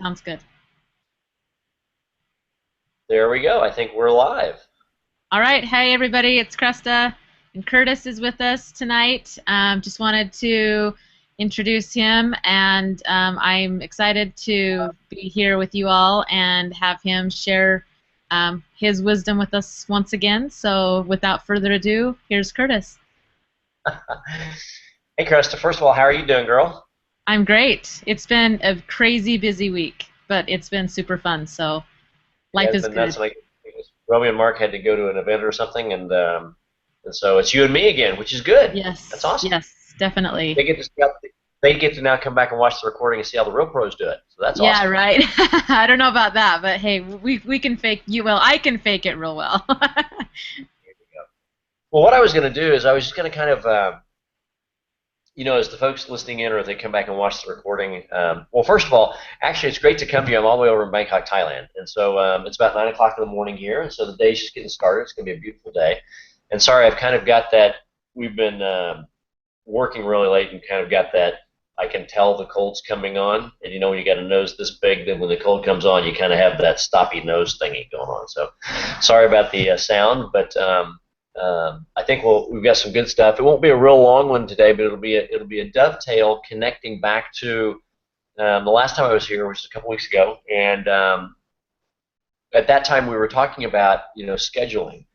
Sounds good. There we go. I think we're live. All right. Hey, everybody. It's Krista, and Curtis is with us tonight. Just wanted to introduce him, and I'm excited to be here with you all and have him share his wisdom with us once again. So, without further ado, here's Curtis. Hey, Krista. First of all, how are you doing, girl? I'm great. It's been a crazy busy week, but it's been super fun. So, Yeah, life it's is been good. nuts. Like, Romy and Mark had to go to an event or something, and so it's you and me again, which is good. That's Yes, awesome. yes, definitely. They get to see how, they get to now come back and watch the recording and see how the real pros do it. So that's Yeah, awesome. right. I don't know about that, but hey, we can fake you well. I can fake it real well. Here we go. Well, what I was going to do is I was just going to kind of, as the folks listening in or if they come back and watch the recording. Well, first of all, actually, it's great to come to you. I'm all the way over in Bangkok, Thailand, and so it's about 9 o'clock in the morning here, and so the day's just getting started. It's going to be a beautiful day. And sorry, I've kind of got that. We've been working really late and kind of got that. I can tell the cold's coming on, and when you got a nose this big, then when the cold comes on, you kind of have that stoppy nose thingy going on. So, sorry about the sound, but I think we've got some good stuff. It won't be a real long one today, but it'll be a dovetail connecting back to the last time I was here, which is a couple weeks ago, and at that time we were talking about scheduling,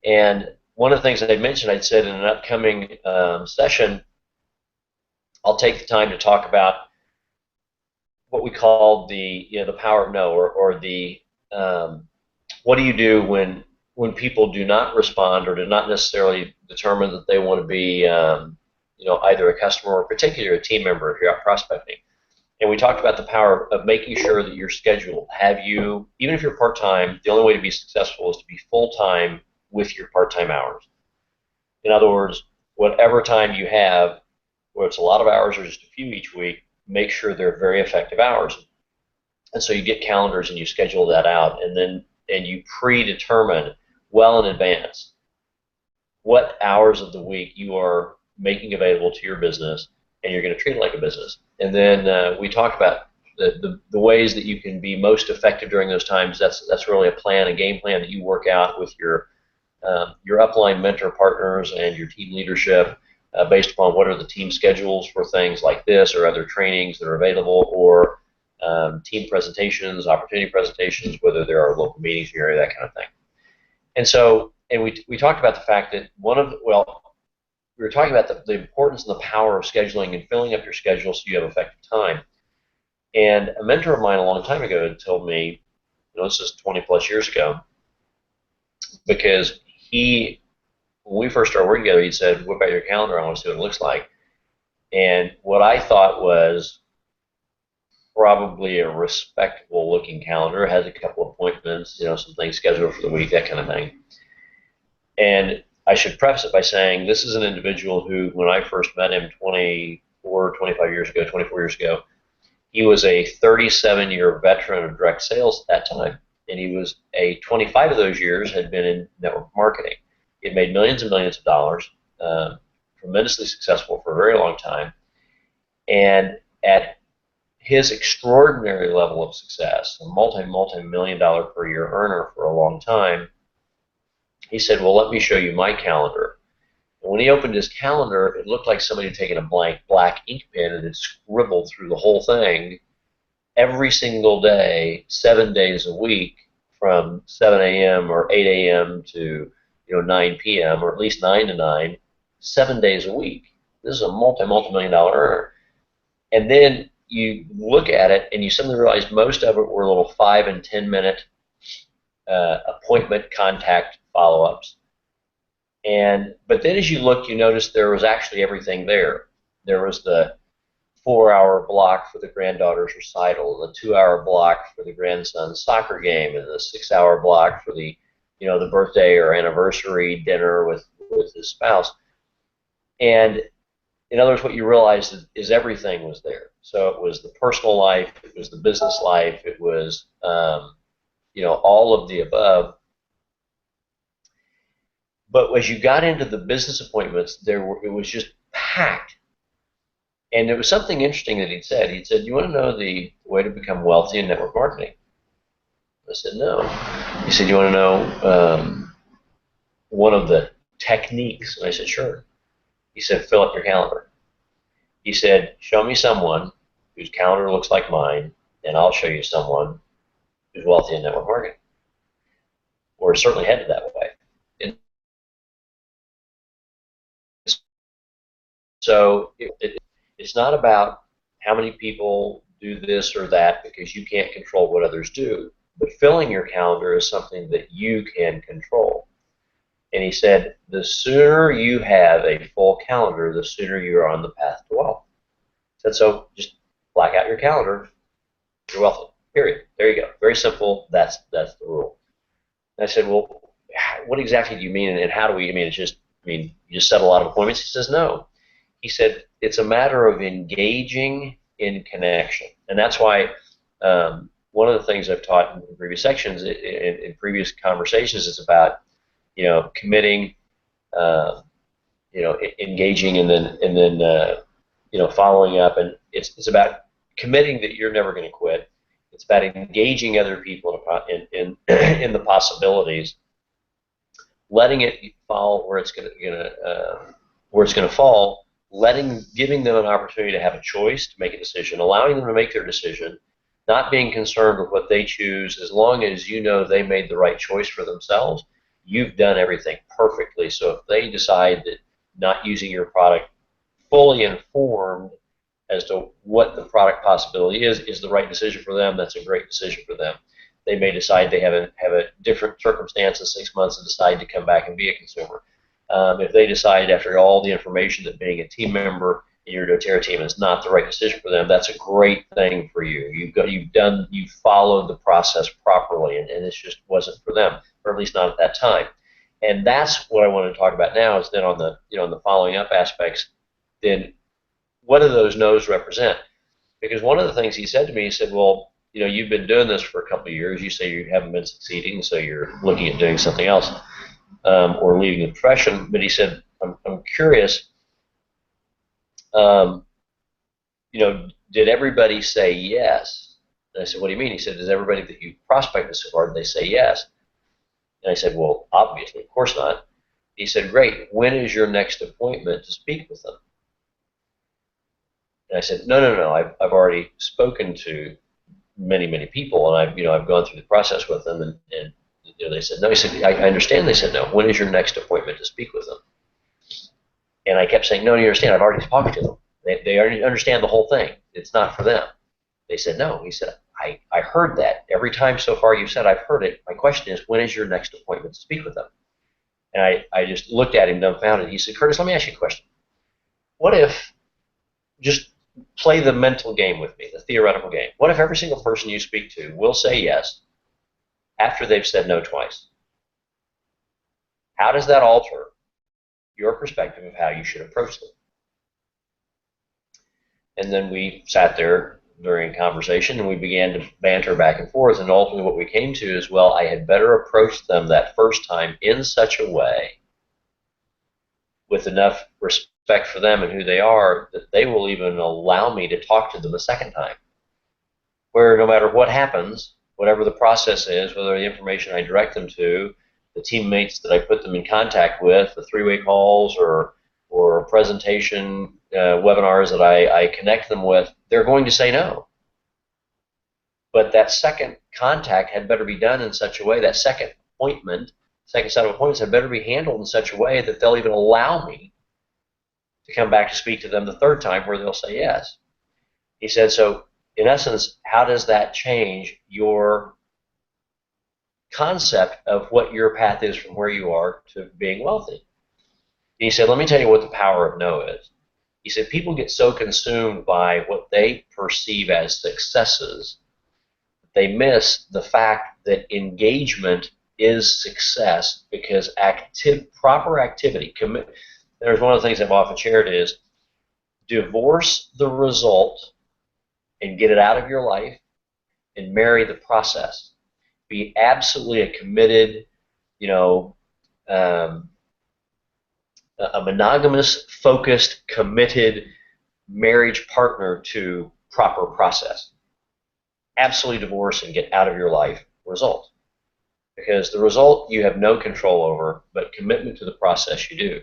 and one of the things that I mentioned, I'd said in an upcoming session, I'll take the time to talk about what we call the power of no, or the what do you do when people do not respond or do not necessarily determine that they want to be either a customer or particularly a team member if you're out prospecting. And we talked about the power of making sure that you're scheduled. Even if you're part-time, the only way to be successful is to be full-time with your part-time hours. In other words, whatever time you have, whether it's a lot of hours or just a few each week, make sure they're very effective hours. And so you get calendars and you schedule that out, and you predetermine well in advance what hours of the week you are making available to your business, and you're going to treat it like a business. And then we talked about the ways that you can be most effective during those times. That's really a plan, a game plan that you work out with your upline mentor partners and your team leadership, based upon what are the team schedules for things like this or other trainings that are available, or team presentations, opportunity presentations, whether there are local meetings in your area, that kind of thing. And we talked about the fact that we were talking about the importance and the power of scheduling and filling up your schedule so you have effective time. And a mentor of mine a long time ago had told me, this is 20 plus years ago, because when we first started working together, he said, "Whip out your calendar. I want to see what it looks like." And what I thought was probably a respectable looking calendar. It has a couple of appointments, some things scheduled for the week, that kind of thing. And I should preface it by saying this is an individual who, when I first met him 24 years ago, he was a 37-year veteran of direct sales at that time. And he was 25 of those years had been in network marketing. He had made millions and millions of dollars, tremendously successful for a very long time. And at his extraordinary level of success, a multi-million dollar per year earner for a long time, he said, "Well, let me show you my calendar." And when he opened his calendar, it looked like somebody had taken a blank black ink pen and had scribbled through the whole thing every single day, 7 days a week, from 7 a.m. or 8 a.m. to 9 p.m. or at least 9 to 9, 7 days a week. This is a multi-million dollar earner. And then you look at it and you suddenly realize most of it were little 5 and 10 minute appointment contact follow-ups. But then as you look, you notice there was actually everything there. There was the 4 hour block for the granddaughter's recital, the 2 hour block for the grandson's soccer game, and the 6 hour block for the birthday or anniversary dinner with his spouse. And in other words, what you realize is everything was there. So it was the personal life, it was the business life, it was all of the above. But as you got into the business appointments, it was just packed. And it was something interesting that he'd said. He'd said, "You want to know the way to become wealthy in network marketing?" I said, "No." He said, "You want to know one of the techniques?" And I said, "Sure." He said, "Fill up your calendar." He said, "Show me someone whose calendar looks like mine, and I'll show you someone who's wealthy in network marketing, or is certainly headed that way." And so it's not about how many people do this or that because you can't control what others do, but filling your calendar is something that you can control. And he said, the sooner you have a full calendar, the sooner you're on the path to wealth. He said, so just black out your calendar, you're wealthy. Period. There you go. Very simple. That's the rule. And I said, well, what exactly do you mean, and how do we? I mean, you just set a lot of appointments. He says, no. He said, it's a matter of engaging in connection, and that's why one of the things I've taught in previous sections, in previous conversations, is about committing, engaging, and then following up, and it's about committing that you're never going to quit. It's about engaging other people in in the possibilities, letting it fall where it's going to fall, giving them an opportunity to have a choice, to make a decision, allowing them to make their decision, not being concerned with what they choose. As long as you know they made the right choice for themselves, you've done everything perfectly. So if they decide that not using your product, fully informed as to what the product possibility is the right decision for them, that's a great decision for them. They may decide they have a different circumstance in 6 months and decide to come back and be a consumer. If they decide after all the information that being a team member in your doTERRA team is not the right decision for them, that's a great thing for you. You've followed the process properly, and this just wasn't for them, or at least not at that time. And that's what I want to talk about now. Is then on the following up aspects, then what do those no's represent? Because one of the things he said to me, he said, well, you've been doing this for a couple of years. You say you haven't been succeeding, so you're looking at doing something else, or leaving the profession. But he said, I'm curious, um, did everybody say yes? And I said, what do you mean? He said, does everybody that you prospected so far, did they say yes? And I said, well, obviously, of course not. He said, great. When is your next appointment to speak with them? And I said, no. I've already spoken to many people, and I've gone through the process with them, and they said no. He said, I understand. They said no. When is your next appointment to speak with them? And I kept saying, no, you understand. I've already talked to them. They already understand the whole thing. It's not for them. They said no. He said, I heard that every time so far you've said I've heard it. My question is, when is your next appointment to speak with them? And I just looked at him dumbfounded. He said, Curtis, let me ask you a question. What if, just play the mental game with me, the theoretical game. What if every single person you speak to will say yes after they've said no twice? How does that alter your perspective of how you should approach them? And then we sat there during conversation and we began to banter back and forth, and ultimately what we came to is, well, I had better approach them that first time in such a way, with enough respect for them and who they are, that they will even allow me to talk to them a second time. Where no matter what happens, whatever the process is, whether the information I direct them to, the teammates that I put them in contact with, the three-way calls or presentation webinars that I connect them with, they're going to say no. But that second contact had better be done in such a way, that second set of appointments had better be handled in such a way that they'll even allow me to come back to speak to them the third time, where they'll say yes. He said, so in essence, how does that change your concept of what your path is from where you are to being wealthy? And he said, let me tell you what the power of no is. He said, people get so consumed by what they perceive as successes, they miss the fact that engagement is success, because proper activity, there's one of the things I've often shared is, divorce the result and get it out of your life, and marry the process. Be absolutely a committed, a monogamous, focused, committed marriage partner to proper process. Absolutely divorce and get out of your life result. Because the result you have no control over, but commitment to the process you do.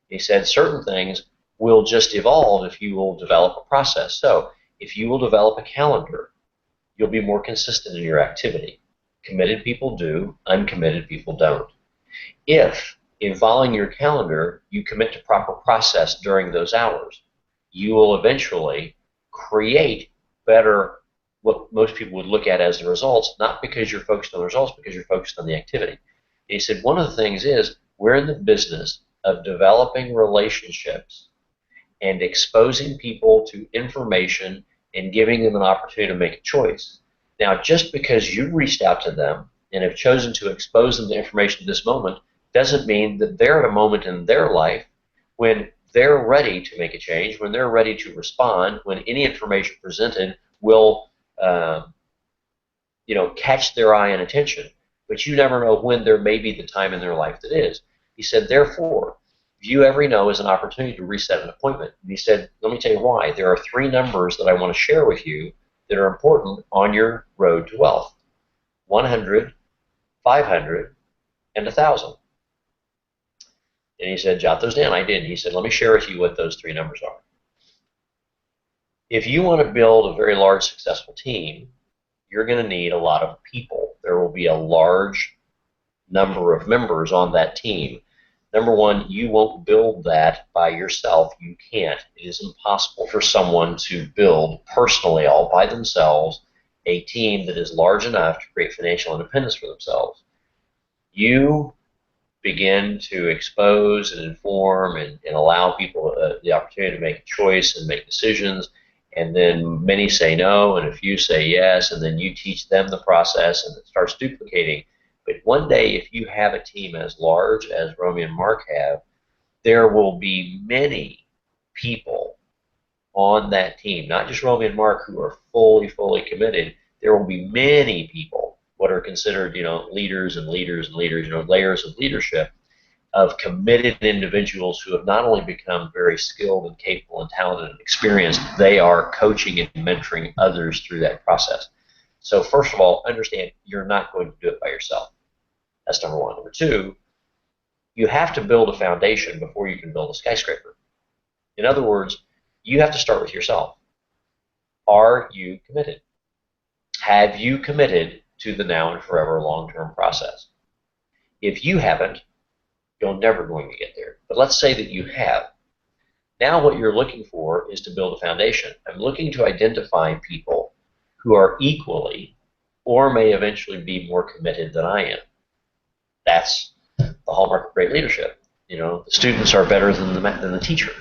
He said certain things will just evolve if you will develop a process. So if you will develop a calendar, you'll be more consistent in your activity. Committed people do, uncommitted people don't. If, in following your calendar, you commit to proper process during those hours, you will eventually create better, what most people would look at as the results, not because you're focused on the results, because you're focused on the activity. And he said one of the things is we're in the business of developing relationships and exposing people to information and giving them an opportunity to make a choice. Now, just because you reached out to them and have chosen to expose them to information at this moment doesn't mean that they're at a moment in their life when they're ready to make a change, when they're ready to respond, when any information presented will catch their eye and attention. But you never know when there may be the time in their life that is. He said, therefore, view every no as an opportunity to reset an appointment. And he said, let me tell you why. There are 3 numbers that I want to share with you that are important on your road to wealth: 100, 500, and 1,000. And he said, jot those down. I did. He said, let me share with you what those 3 numbers are. If you want to build a very large, successful team, you're going to need a lot of people. There will be a large number of members on that team. Number one, you won't build that by yourself. You can't. It is impossible for someone to build personally, all by themselves, a team that is large enough to create financial independence for themselves. You begin to expose and inform and allow people the opportunity to make a choice and make decisions, and then many say no and a few say yes, and then you teach them the process and it starts duplicating. But one day, if you have a team as large as Romy and Mark have, there will be many people on that team, not just Romy and Mark who are fully committed. There will be many people, what are considered, leaders and leaders and leaders, layers of leadership, of committed individuals who have not only become very skilled and capable and talented and experienced, they are coaching and mentoring others through that process. So first of all, understand you're not going to do it by yourself. That's number one. Number two, you have to build a foundation before you can build a skyscraper. In other words, you have to start with yourself. Are you committed? Have you committed to the now and forever long-term process? If you haven't, you're never going to get there. But let's say that you have. Now what you're looking for is to build a foundation. I'm looking to identify people who are equally or may eventually be more committed than I am. That's the hallmark of great leadership. The students are better than the teacher.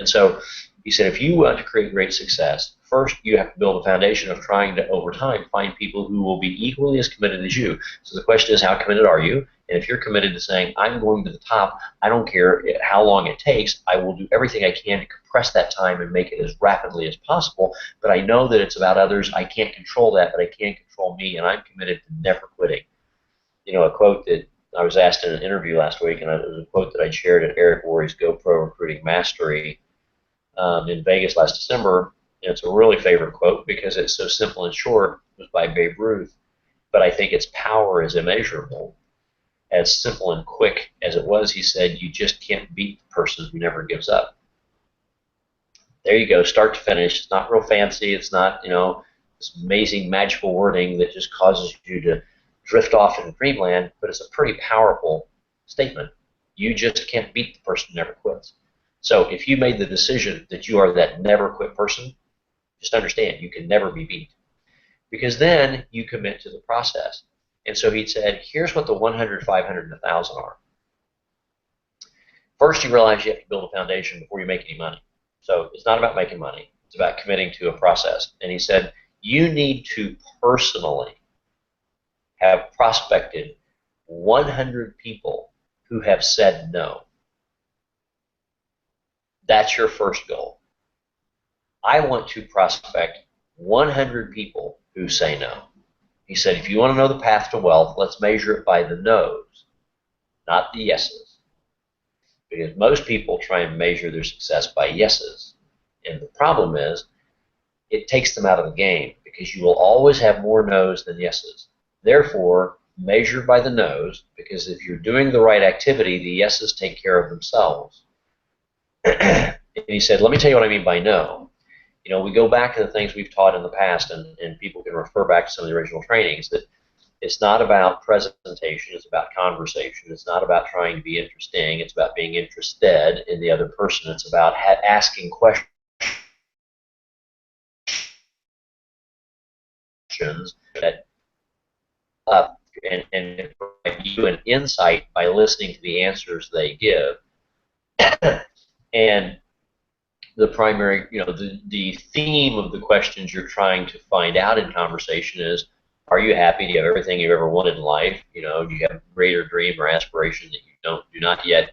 And so he said, if you want to create great success, first you have to build a foundation of trying to, over time, find people who will be equally as committed as you. So the question is, how committed are you? And if you're committed to saying, I'm going to the top, I don't care how long it takes, I will do everything I can to compress that time and make it as rapidly as possible, but I know that it's about others, I can't control that, but I can control me, and I'm committed to never quitting. A quote that I was asked in an interview last week, and it was a quote that I shared at Eric Worre's GoPro Recruiting Mastery in Vegas last December. And it's a really favorite quote because it's so simple and short. It was by Babe Ruth, but I think its power is immeasurable. As simple and quick as it was, he said, you just can't beat the person who never gives up. There you go, start to finish. It's not real fancy. It's not, this amazing magical wording that just causes you to drift off in dreamland, but it's a pretty powerful statement. You just can't beat the person who never quits. So if you made the decision that you are that never quit person, just understand you can never be beat. Because then you commit to the process. And so he said, here's what the 100, 500, and 1,000 are. First, you realize you have to build a foundation before you make any money. So it's not about making money. It's about committing to a process. And he said, you need to personally have prospected 100 people who have said no. That's your first goal. I want to prospect 100 people who say no. He said, if you want to know the path to wealth, let's measure it by the no's, not the yeses. Because most people try and measure their success by yeses. And the problem is it takes them out of the game because you will always have more no's than yeses. Therefore, measure by the no's, because if you're doing the right activity, the yeses take care of themselves. And he said, let me tell you what I mean by no. We go back to the things we've taught in the past, and people can refer back to some of the original trainings, that it's not about presentation, it's about conversation. It's not about trying to be interesting, it's about being interested in the other person. It's about asking questions that up and provide you an insight by listening to the answers they give. And the primary, the theme of the questions you're trying to find out in conversation is, are you happy? Do you have everything you've ever wanted in life? Do you have a greater dream or aspiration that you have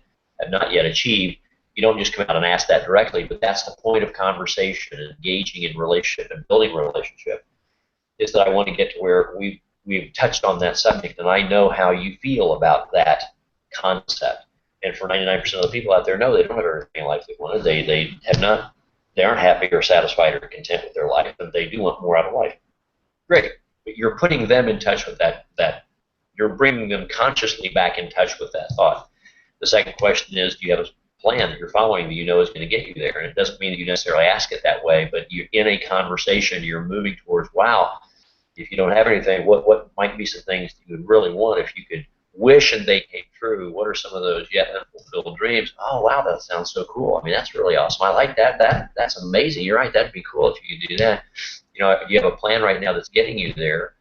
not yet achieved? You don't just come out and ask that directly, but that's the point of conversation and engaging in relationship and building relationship, is that I want to get to where we've touched on that subject, and I know how you feel about that concept. And for 99% of the people out there, no, they don't have everything in life they wanted. They aren't happy or satisfied or content with their life, and they do want more out of life. Great, but you're putting them in touch with that. You're bringing them consciously back in touch with that thought. The second question is, do you have a plan that you're following that you know is going to get you there? And it doesn't mean that you necessarily ask it that way, but you're in a conversation, you're moving towards, wow, if you don't have anything, what might be some things that you would really want if you could wish and they came true? What are some of those yet unfulfilled dreams? Oh, wow, that sounds so cool. I mean, that's really awesome. I like that. That's amazing. You're right. That'd be cool if you could do that. If you have a plan right now that's getting you there,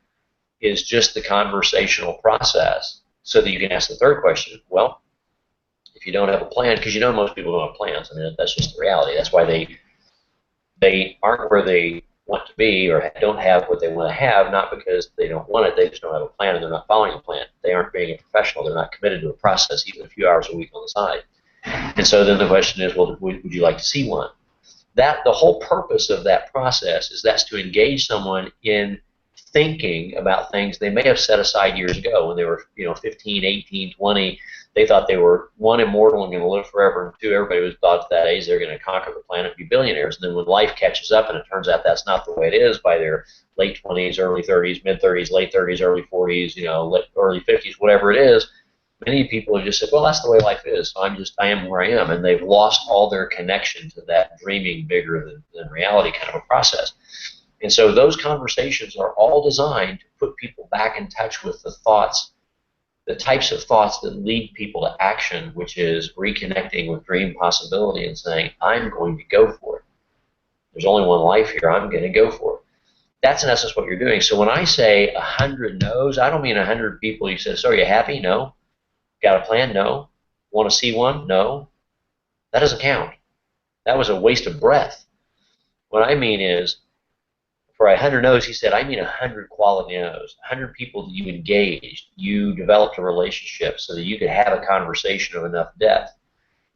is just the conversational process, so that you can ask the third question. Well, if you don't have a plan, because most people don't have plans. I mean, that's just the reality. That's why they aren't where they want to be, or don't have what they want to have, not because they don't want it, they just don't have a plan and they're not following a plan. They aren't being a professional, they're not committed to a process, even a few hours a week on the side. And so then the question is, well, would you like to see one? The whole purpose of that process is that's to engage someone in thinking about things they may have set aside years ago when they were 15, 18, 20. They thought they were, one, immortal and going to live forever, and two, everybody was thought at that age they're going to conquer the planet and be billionaires. And then when life catches up and it turns out that's not the way it is, by their late 20s, early 30s, mid 30s, late 30s, early 40s, early 50s, whatever it is, many people have just said, well, that's the way life is, so I am where I am, and they've lost all their connection to that dreaming bigger than reality kind of a process. And so those conversations are all designed to put people back in touch with the thoughts, the types of thoughts that lead people to action, which is reconnecting with dream possibility and saying, I'm going to go for it. There's only one life here. I'm going to go for it. That's in essence what you're doing. So when I say 100 no's, I don't mean 100 people. You say, so are you happy? No. Got a plan? No. Want to see one? No. That doesn't count. That was a waste of breath. What I mean is, for 100 no's, he said, I mean 100 quality no's, 100 people that you engaged, you developed a relationship so that you could have a conversation of enough depth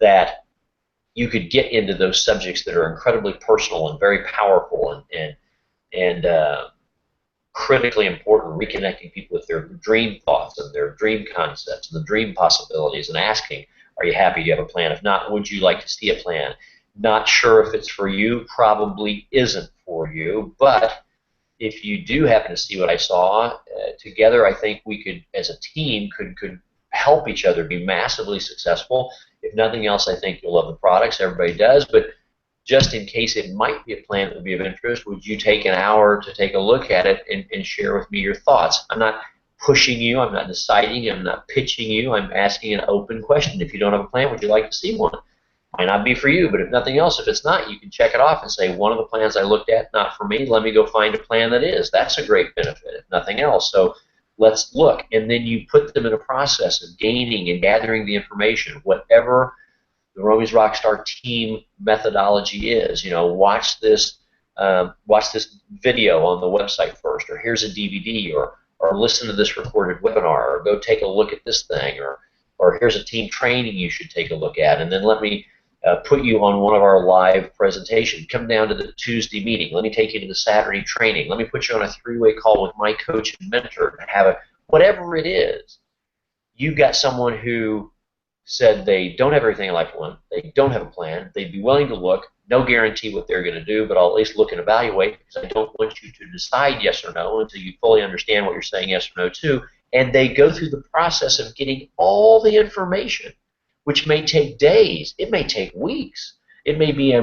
that you could get into those subjects that are incredibly personal and very powerful and critically important, reconnecting people with their dream thoughts and their dream concepts and the dream possibilities, and asking, are you happy? Do you have a plan? If not, would you like to see a plan? Not sure if it's for you, probably isn't for you, but if you do happen to see what I saw, together I think we could, as a team, could help each other be massively successful. If nothing else, I think you'll love the products, everybody does, but just in case it might be a plan that would be of interest, would you take an hour to take a look at it and share with me your thoughts? I'm not pushing you, I'm not deciding, I'm not pitching you, I'm asking an open question. If you don't have a plan, would you like to see one? Might not be for you, but if nothing else, if it's not, you can check it off and say, one of the plans I looked at, not for me, let me go find a plan that is. That's a great benefit, if nothing else. So let's look. And then you put them in a process of gaining and gathering the information, whatever the Romy's Rockstar team methodology is. Watch this video on the website first, or here's a DVD, or listen to this recorded webinar, or go take a look at this thing, or here's a team training you should take a look at, and then let me put you on one of our live presentations. Come down to the Tuesday meeting. Let me take you to the Saturday training. Let me put you on a three-way call with my coach and mentor. Whatever it is, you've got someone who said they don't have everything in life one, they don't have a plan, they'd be willing to look, no guarantee what they're going to do, but I'll at least look and evaluate because I don't want you to decide yes or no until you fully understand what you're saying yes or no to. And they go through the process of getting all the information, which may take days, it may take weeks. It may be a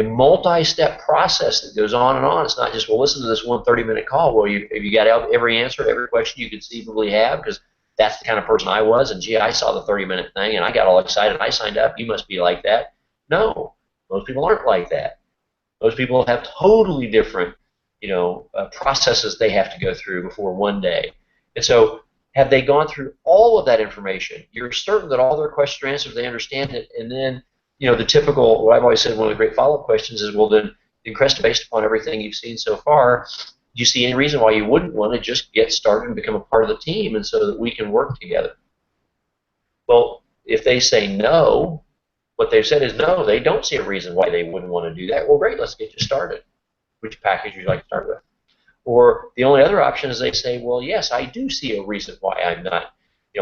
multi-step process that goes on and on. It's not just, well, listen to this one 30-minute call. Well, have you got every answer to every question you conceivably have? Because that's the kind of person I was. And, gee, I saw the 30-minute thing, and I got all excited. I signed up. You must be like that. No, most people aren't like that. Most people have totally different, processes they have to go through before one day. And so have they gone through all of that information? You're certain that all their questions are answered, they understand it, and then the typical, what I've always said, one of the great follow-up questions is, well, then, Cresta, based upon everything you've seen so far, do you see any reason why you wouldn't want to just get started and become a part of the team and so that we can work together? Well, if they say no, what they've said is no, they don't see a reason why they wouldn't want to do that. Well, great, let's get you started. Which package would you like to start with? Or the only other option is they say, well, yes, I do see a reason why I'm not,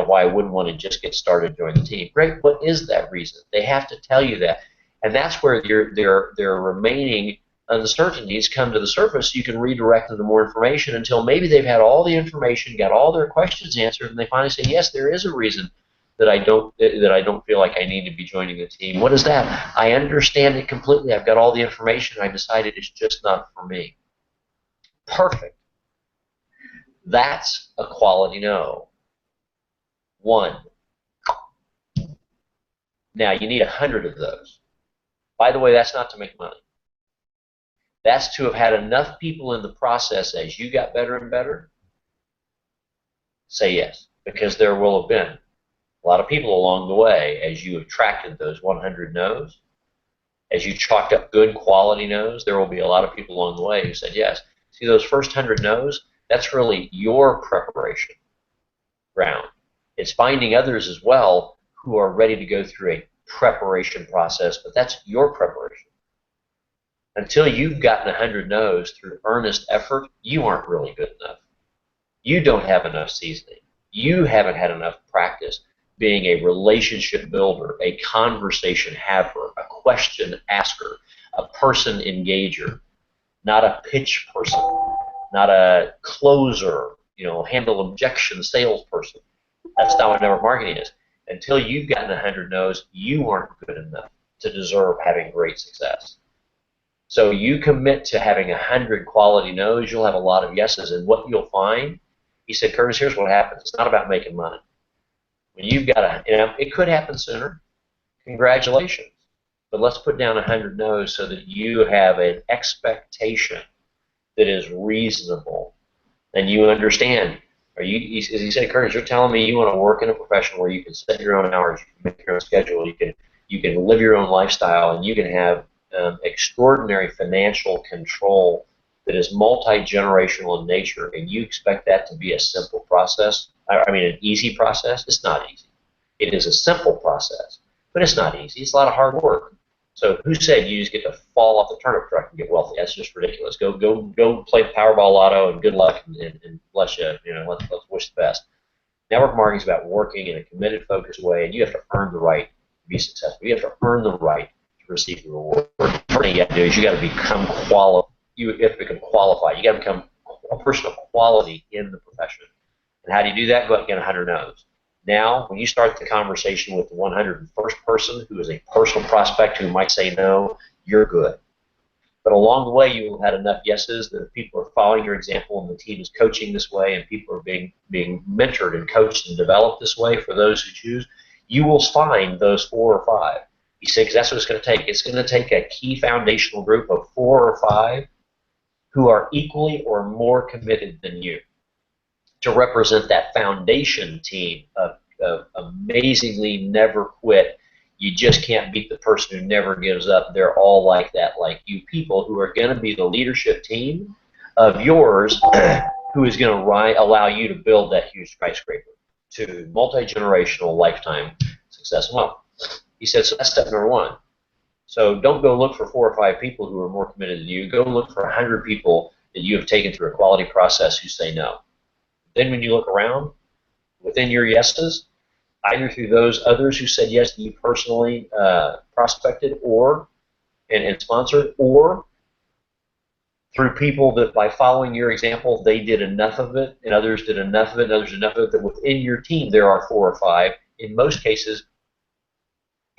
why I wouldn't want to just get started and join the team. Great, what is that reason? They have to tell you that. And that's where their remaining uncertainties come to the surface. You can redirect them to more information until maybe they've had all the information, got all their questions answered, and they finally say, yes, there is a reason that I don't feel like I need to be joining the team. What is that? I understand it completely. I've got all the information. I've decided it's just not for me. Perfect. That's a quality no. One. Now, you need 100 of those. By the way, that's not to make money. That's to have had enough people in the process as you got better and better, say yes, because there will have been a lot of people along the way as you attracted those 100 no's. As you chalked up good quality no's, there will be a lot of people along the way who said yes. See, those first 100 no's, that's really your preparation round. It's finding others as well who are ready to go through a preparation process, but that's your preparation. Until you've gotten 100 no's through earnest effort, you aren't really good enough. You don't have enough seasoning. You haven't had enough practice being a relationship builder, a conversation haver, a question asker, a person engager, not a pitch person, not a closer, handle objection salesperson. That's not what network marketing is. Until you've gotten 100 no's, you aren't good enough to deserve having great success. So you commit to having 100 quality no's, you'll have a lot of yeses. And what you'll find, he said, Curtis, here's what happens. It's not about making money. When you've got it could happen sooner. Congratulations. But let's put down 100 no's so that you have an expectation that is reasonable. And you understand. As he said, Curtis, you're telling me you want to work in a profession where you can set your own hours, you can make your own schedule, you can live your own lifestyle, and you can have extraordinary financial control that is multi-generational in nature, and you expect that to be a simple process, an easy process. It's not easy. It is a simple process, but it's not easy. It's a lot of hard work. So who said you just get to fall off the turnip truck and get wealthy? That's just ridiculous. Go play the Powerball Lotto and good luck and bless you. Let's wish the best. Network marketing is about working in a committed, focused way, and you have to earn the right to be successful. You have to earn the right to receive the reward. The first thing you have to do is you got to become qualified. You have to become qualified. You got to become a person of quality in the profession. And how do you do that? Go out and get 100 no's. Now, when you start the conversation with the 101st person who is a personal prospect who might say no, you're good. But along the way, you will have had enough yeses that if people are following your example and the team is coaching this way and people are being mentored and coached and developed this way for those who choose, you will find those 4 or 5. He said, because that's what it's going to take. It's going to take a key foundational group of 4 or 5 who are equally or more committed than you to represent that foundation team of amazingly never quit. You just can't beat the person who never gives up. They're all like that, like you people who are going to be the leadership team of yours who is going to allow you to build that huge skyscraper to multi-generational lifetime success. Well, he said, so that's step number 1. So don't go look for 4 or 5 people who are more committed than you. Go look for 100 people that you have taken through a quality process who say no. Then when you look around, within your yeses, either through those others who said yes that you personally prospected or and sponsored, or through people that by following your example, they did enough of it, and others did enough of it, and others did enough of it, that within your team there are 4 or 5. In most cases,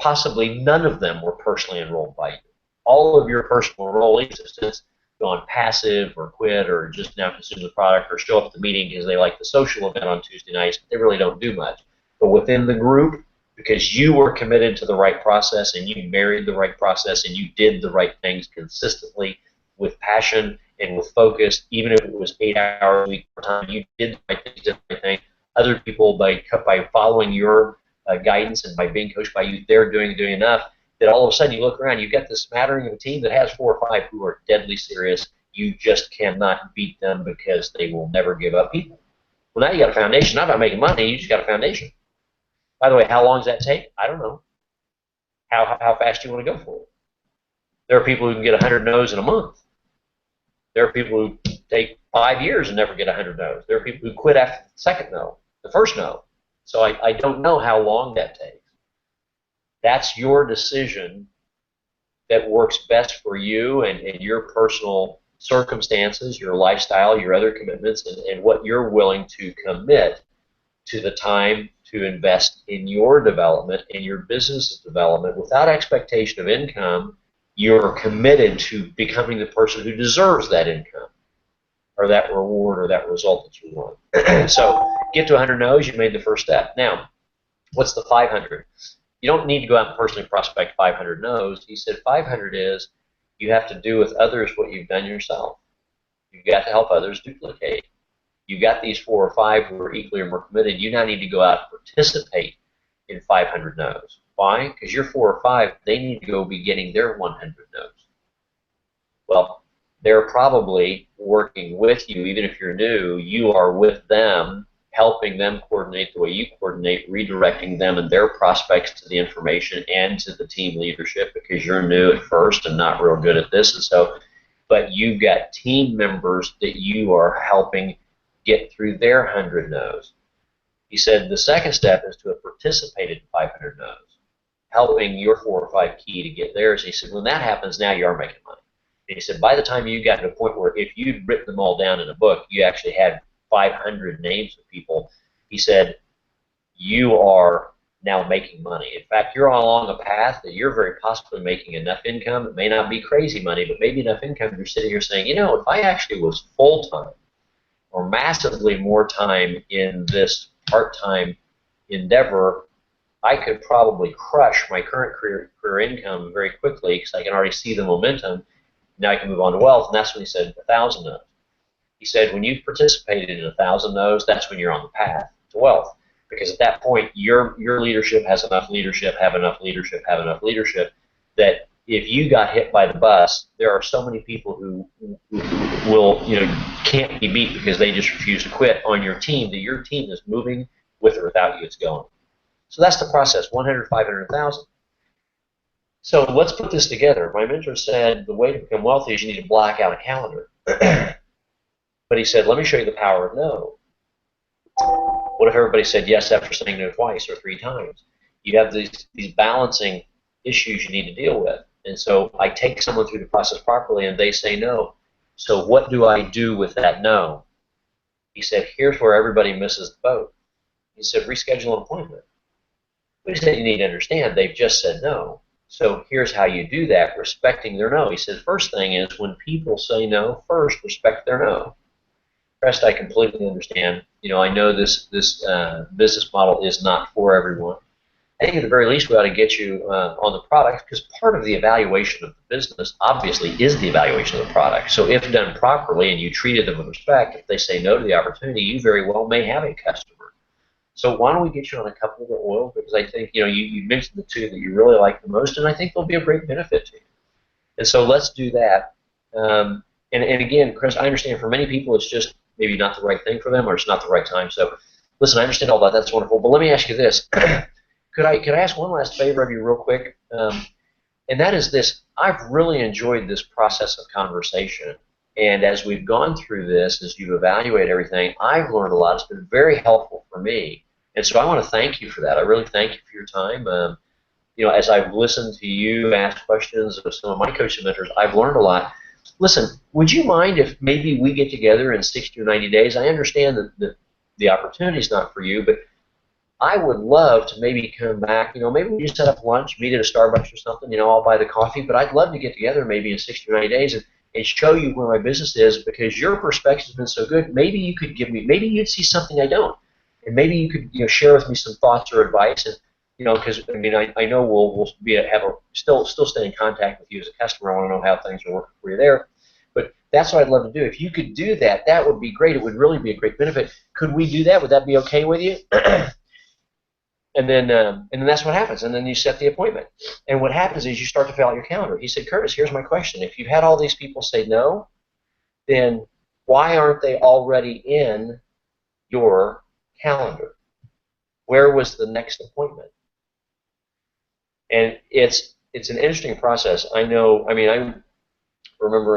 possibly none of them were personally enrolled by you. All of your personal enrollees have since gone passive or quit or just now consume the product or show up at the meeting because they like the social event on Tuesday nights, but they really don't do much. But within the group, because you were committed to the right process and you married the right process and you did the right things consistently with passion and with focus, even if it was 8 hours a week per time, you did the right things, did the right thing. Other people, by following your guidance and by being coached by you, they're doing enough that all of a sudden you look around, you've got this smattering of a team that has 4 or 5 who are deadly serious. You just cannot beat them because they will never give up people. Well, now you got a foundation, not about making money, you just got a foundation. By the way, how long does that take? I don't know. How fast do you want to go for it? There are people who can get 100 no's in a month. There are people who take 5 years and never get 100 no's. There are people who quit after the second no, the first no. So I don't know how long that takes. That's your decision that works best for you and your personal circumstances, your lifestyle, your other commitments, and what you're willing to commit to the time to invest in your development and your business development without expectation of income. You're committed to becoming the person who deserves that income or that reward or that result that you want. So get to 100 no's, you made the first step. Now, what's the 500? You don't need to go out and personally prospect 500 no's. He said 500 is you have to do with others what you've done yourself. You've got to help others duplicate. You've got these 4 or 5 who are equally or more committed. You now need to go out and participate in 500 no's. Why? Because your 4 or 5, they need to go be getting their 100 no's. Well, they're probably working with you, even if you're new, you are with them, helping them coordinate the way you coordinate, redirecting them and their prospects to the information and to the team leadership because you're new at first and not real good at this. And so, but you've got team members that you are helping get through their 100 no's. He said the second step is to have participated in 500 no's, helping your 4 or 5 key to get theirs. He said when that happens, now you are making money. And he said by the time you got to a point where if you'd written them all down in a book, you actually had 500 names of people, he said you are now making money. In fact, you're along a path that you're very possibly making enough income. It may not be crazy money, but maybe enough income you're sitting here saying, you know, if I actually was full-time or massively more time in this part-time endeavor, I could probably crush my current career income very quickly because I can already see the momentum. Now I can move on to wealth, and that's when he said 1,000 no's. He said when you've participated in 1,000 no's, that's when you're on the path to wealth. Because at that point, your leadership has enough leadership, have enough leadership that if you got hit by the bus, there are so many people who will, can't be beat because they just refuse to quit on your team that your team is moving with or without you. It's going. So that's the process, 100, 500, 1,000. So let's put this together. My mentor said the way to become wealthy is you need to block out a calendar. But he said, let me show you the power of no. What if everybody said yes after saying no twice or 3 times? You have these balancing issues you need to deal with. And so I take someone through the process properly and they say no. So what do I do with that no? He said, here's where everybody misses the boat. He said, reschedule an appointment. But he said, you need to understand, they've just said no. So here's how you do that, respecting their no. He said, first thing is when people say no, first respect their no. Rest, I completely understand. I know this business model is not for everyone. I think at the very least we ought to get you on the product because part of the evaluation of the business obviously is the evaluation of the product. So if done properly and you treated them with respect, if they say no to the opportunity, you very well may have a customer. So why don't we get you on a couple of the oils because I think you mentioned the 2 that you really like the most, and I think they'll be a great benefit to you. And so let's do that. And again, Chris, I understand for many people it's just maybe not the right thing for them or it's not the right time. So listen, I understand all that. That's wonderful. But let me ask you this. Could I ask one last favor of you real quick? And that is this. I've really enjoyed this process of conversation. And as we've gone through this, as you've evaluated everything, I've learned a lot. It's been very helpful for me. And so I want to thank you for that. I really thank you for your time. As I've listened to you ask questions of some of my coaching mentors, I've learned a lot. Listen, would you mind if maybe we get together in 60 or 90 days? I understand that the opportunity is not for you, but I would love to maybe come back. Maybe we just set up lunch, meet at a Starbucks or something. I'll buy the coffee, but I'd love to get together maybe in 60 or 90 days and show you where my business is, because your perspective has been so good. Maybe you could maybe you'd see something I don't, and maybe you could share with me some thoughts or advice. And because I know we'll still stay in contact with you as a customer. I want to know how things are working for you there. But that's what I'd love to do. If you could do that, that would be great. It would really be a great benefit. Could we do that? Would that be okay with you? And then that's what happens. And then you set the appointment. And what happens is you start to fill out your calendar. He said, Curtis, here's my question. If you've had all these people say no, then why aren't they already in your calendar? Where was the next appointment? And it's an interesting process. I remember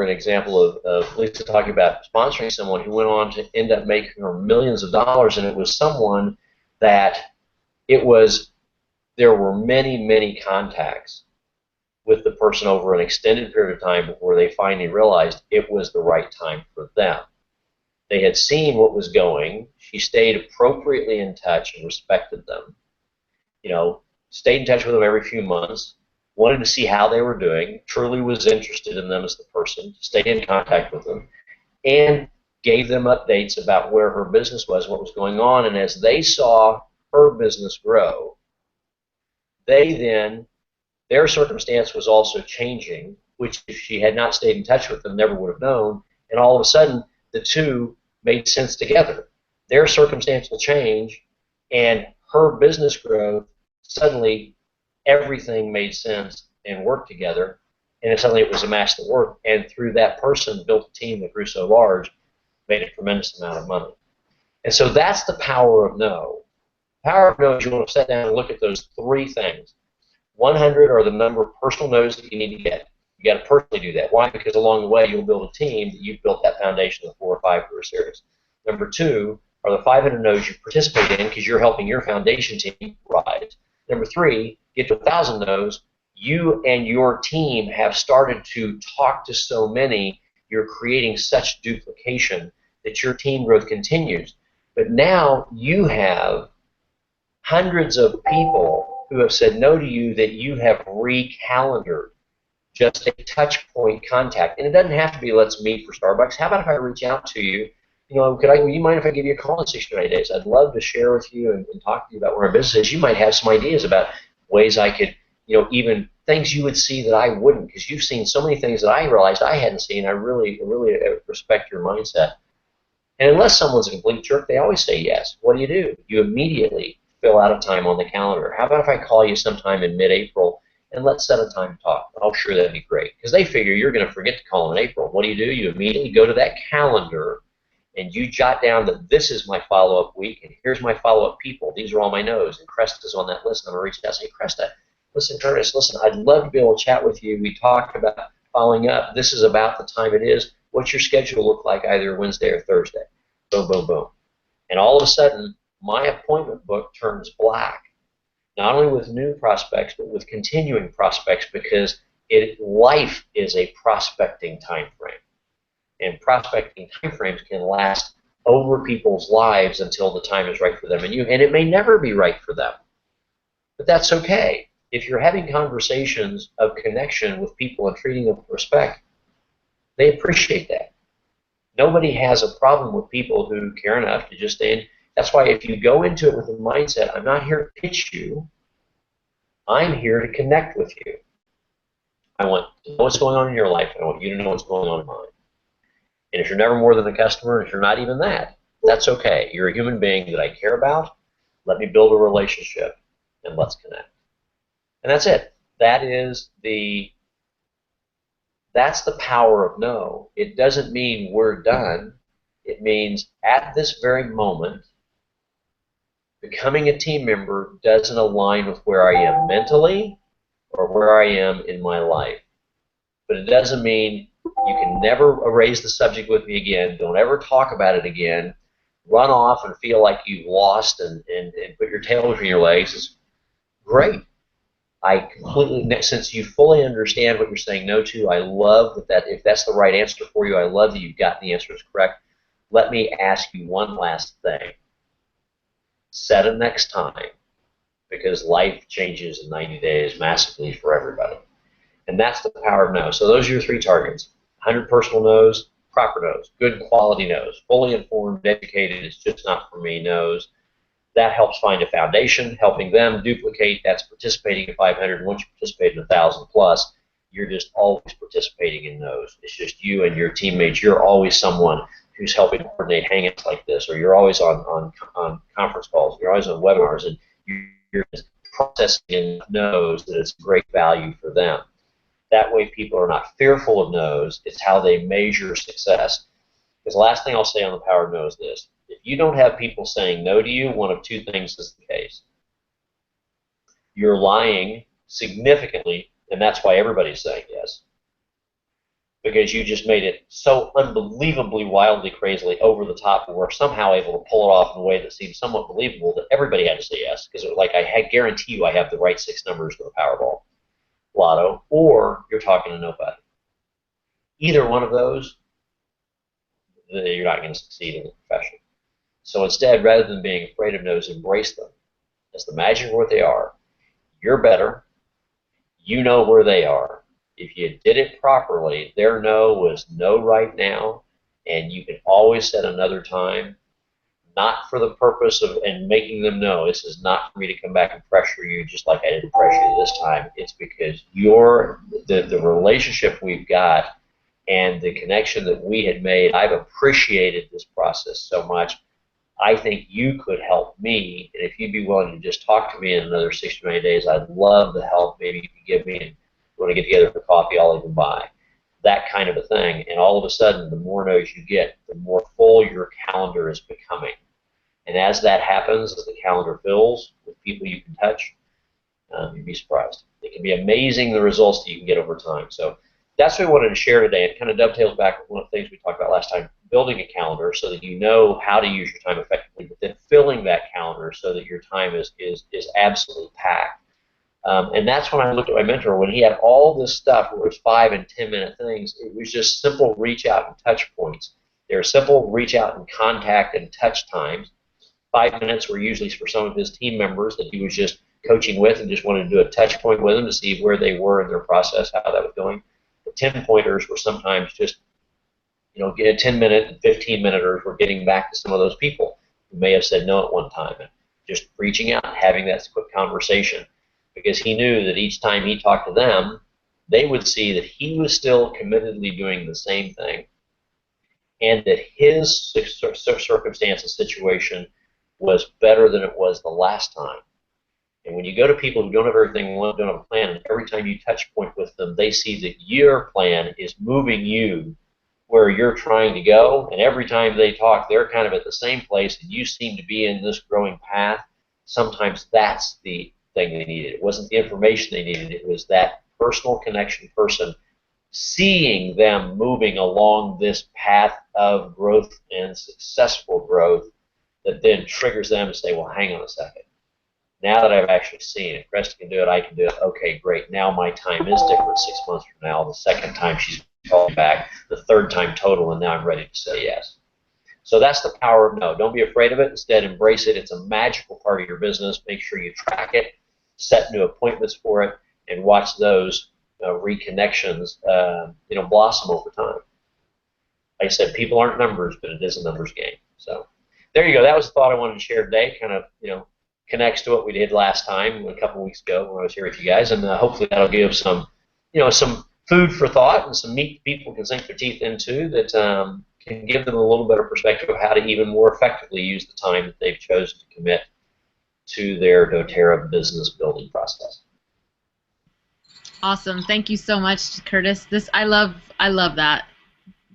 an example of Lisa talking about sponsoring someone who went on to end up making her millions of dollars, and it was someone that there were many, many contacts with the person over an extended period of time before they finally realized it was the right time for them. They had seen what was going. She stayed appropriately in touch and respected them. Stayed in touch with them every few months, wanted to see how they were doing, truly was interested in them as the person, stayed in contact with them, and gave them updates about where her business was, what was going on. And as they saw her business grow, their circumstance was also changing, which if she had not stayed in touch with them, never would have known. And all of a sudden, the two made sense together. Their circumstantial change and her business growth, suddenly everything made sense and worked together. And suddenly it was a match that worked. And through that person, built a team that grew so large, made a tremendous amount of money. And so that's the power of no. Power of no is you want to sit down and look at those three things. 100 are the number of personal no's that you need to get. You got to personally do that. Why? Because along the way you'll build a team that you've built that foundation of 4 or 5 who are serious. Number 2 are the 500 no's you participate in because you're helping your foundation team rise. Number 3, get to 1,000 no's. You and your team have started to talk to so many, you're creating such duplication that your team growth continues. But now you have hundreds of people who have said no to you that you have recalendared, just a touch point contact. And it doesn't have to be let's meet for Starbucks. How about if I reach out to you? Would you mind if I give you a call in 60 or 90 days? I'd love to share with you and talk to you about where our business is. You might have some ideas about ways I could, even things you would see that I wouldn't, because you've seen so many things that I realized I hadn't seen. I really respect your mindset. And unless someone's a complete jerk, they always say yes. What do? You immediately fill out a time on the calendar. How about if I call you sometime in mid-April and let's set a time to talk? Oh, sure, that'd be great. Because they figure you're going to forget to call in April. What do? You immediately go to that calendar and you jot down that this is my follow-up week and here's my follow-up people. These are all my no's. And Cresta's on that list. I'm going to reach out and say, Cresta, listen, Curtis, listen, I'd love to be able to chat with you. We talked about following up. This is about the time it is. What's your schedule look like either Wednesday or Thursday? Boom, boom, boom. And all of a sudden, my appointment book turns black, not only with new prospects, but with continuing prospects, because life is a prospecting time frame. And prospecting time frames can last over people's lives until the time is right for them and you. And it may never be right for them. But that's okay. If you're having conversations of connection with people and treating them with respect, they appreciate that. Nobody has a problem with people who care enough to just stay in. That's why if you go into it with the mindset, I'm not here to pitch you, I'm here to connect with you. I want to know what's going on in your life, and I want you to know what's going on in mine. And if you're never more than a customer, if you're not even that, that's okay. You're a human being that I care about. Let me build a relationship, and let's connect. And that's it. That's the power of no. It doesn't mean we're done. It means at this very moment, becoming a team member doesn't align with where I am mentally or where I am in my life. But it doesn't mean you can never raise the subject with me again. Don't ever talk about it again. run off and feel like you've lost and put your tail between your legs is great. I completely, since you fully understand what you're saying no to, I love that if that's the right answer for you, I love that you've gotten the answers correct. Let me ask you one last thing. Set a next time, because life changes in 90 days massively for everybody. And that's the power of no. So those are your three targets: 100 personal no's, proper no's, good quality no's, fully informed, educated, it's just not for me no's. That helps find a foundation, helping them duplicate. That's participating in 500. Once you participate in 1,000 plus, you're just always participating in those. It's just you and your teammates. You're always someone who's helping coordinate hangouts like this, or you're always on conference calls. You're always on webinars, and you're just processing in no's that it's great value for them. That way people are not fearful of no's. It's how they measure success. Because the last thing I'll say on the power of no is this. If you don't have people saying no to you, one of two things is the case. You're lying significantly, and that's why everybody's saying yes. Because you just made it so unbelievably, wildly, crazily over the top, and were somehow able to pull it off in a way that seemed somewhat believable that everybody had to say yes. Because it was like, I guarantee you I have the right 6 numbers to the Powerball lotto, or you're talking to nobody. Either one of those, you're not going to succeed in the profession. So instead, rather than being afraid of no's, embrace them as the magic of what they are. You're better. You know where they are. If you did it properly, their no was no right now, and you can always set another time, not for the purpose of and making them know this is not for me to come back and pressure you just like I didn't pressure you this time. It's because the relationship we've got and the connection that we had made, I've appreciated this process so much. I think you could help me, and if you'd be willing to just talk to me in another 60 or 90 days, I'd love the help. Maybe you could give me, and if you want to get together for coffee, I'll even buy. That kind of a thing. And all of a sudden, the more no's you get, the more full your calendar is becoming. And as that happens, as the calendar fills with people you can touch, you'd be surprised. It can be amazing the results that you can get over time. So that's what we wanted to share today. It kind of dovetails back with one of the things we talked about last time, building a calendar so that you know how to use your time effectively, but then filling that calendar so that your time is absolutely packed. And that's when I looked at my mentor. When he had all this stuff where it was 5 and 10-minute things, it was just simple reach out and touch points. They were simple reach out and contact and touch times. 5 minutes were usually for some of his team members that he was just coaching with and just wanted to do a touch point with them to see where they were in their process, how that was going. The 10-pointers were sometimes just, get a 10-minute and 15-minuters were getting back to some of those people who may have said no at one time, and just reaching out and having that quick conversation, because he knew that each time he talked to them, they would see that he was still committedly doing the same thing, and that his circumstance and situation was better than it was the last time. And when you go to people who don't have everything, don't have a plan, and every time you touch point with them, they see that your plan is moving you where you're trying to go, and every time they talk, they're kind of at the same place, and you seem to be in this growing path. Sometimes that's the thing they needed. It wasn't the information they needed. It was that personal connection person seeing them moving along this path of growth and successful growth that then triggers them to say, well, hang on a second. Now that I've actually seen it, Krista can do it, I can do it. Okay, great. Now my time is different 6 months from now. The second time she's called me back, the third time total, and now I'm ready to say yes. So that's the power of no. Don't be afraid of it. Instead, embrace it. It's a magical part of your business. Make sure you track it, set new appointments for it, and watch those reconnections blossom over time. Like I said, people aren't numbers, but it is a numbers game. So there you go. That was the thought I wanted to share today. Kind of, connects to what we did last time a couple weeks ago when I was here with you guys, and hopefully that'll give some food for thought and some meat people can sink their teeth into that can give them a little better perspective of how to even more effectively use the time that they've chosen to commit to their doTERRA business building process. Awesome. Thank you so much, Curtis. I love that.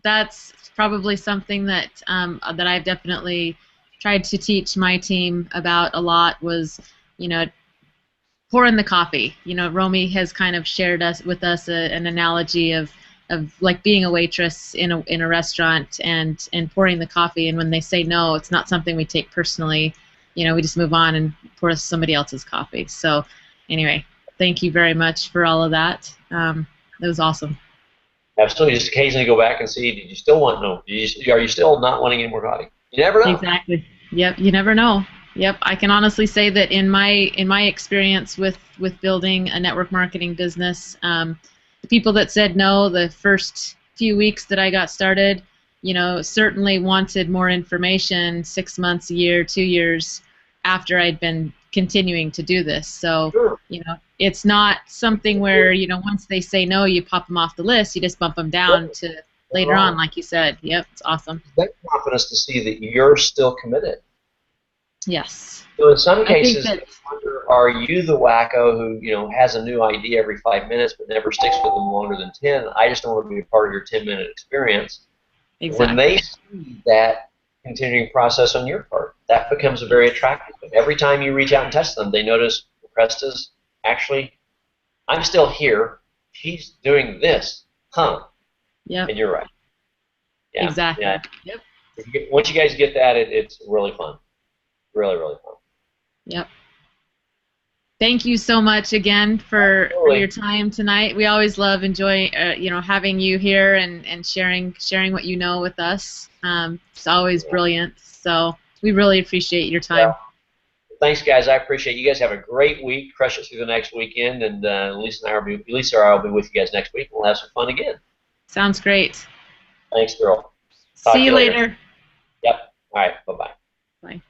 That's probably something that that I've definitely tried to teach my team about a lot was, pour in the coffee. Romy has kind of shared with us an analogy of, of like being a waitress in a restaurant and pouring the coffee, and when they say no, it's not something we take personally. We just move on and pour somebody else's coffee. So anyway, thank you very much for all of that. It was awesome. Absolutely. Just occasionally go back and see, did you still want no? Are you still not wanting any more coffee? You never know. Exactly. Yep. You never know. Yep. I can honestly say that in my experience with building a network marketing business, the people that said no the first few weeks that I got started, certainly wanted more information 6 months, a year, 2 years after I'd been continuing to do this. So, Sure. it's not something where, once they say no, you pop them off the list. You just bump them down to Nothing later on, wrong. like you said. Yep. It's awesome. That confidence to see that you're still committed. Yes. So in some I think cases, that they wonder, are you the wacko who has a new idea every 5 minutes but never sticks with them longer than 10? I just don't want to be a part of your 10-minute experience. When they exactly. see that continuing process on your part, that becomes a very attractive. Every time you reach out and touch them, they notice Cresta's actually, I'm still here. She's doing this, huh? Yep. And you're right. Yeah, yeah. Exactly. Yep. Once you guys get that, it's really fun. Really, really fun. Yep. Thank you so much again for your Absolutely. time tonight. We always love enjoying having you here and sharing what you know with us. It's always brilliant. So we really appreciate your Yeah. time. Thanks, guys. I appreciate it. You guys have a great week. Crush it through the next weekend, and Lisa and I will be with you guys next week. We'll have some fun again. Sounds great. Thanks, girl. Talk See to you you later. later. Yep. All right. Bye bye. Bye.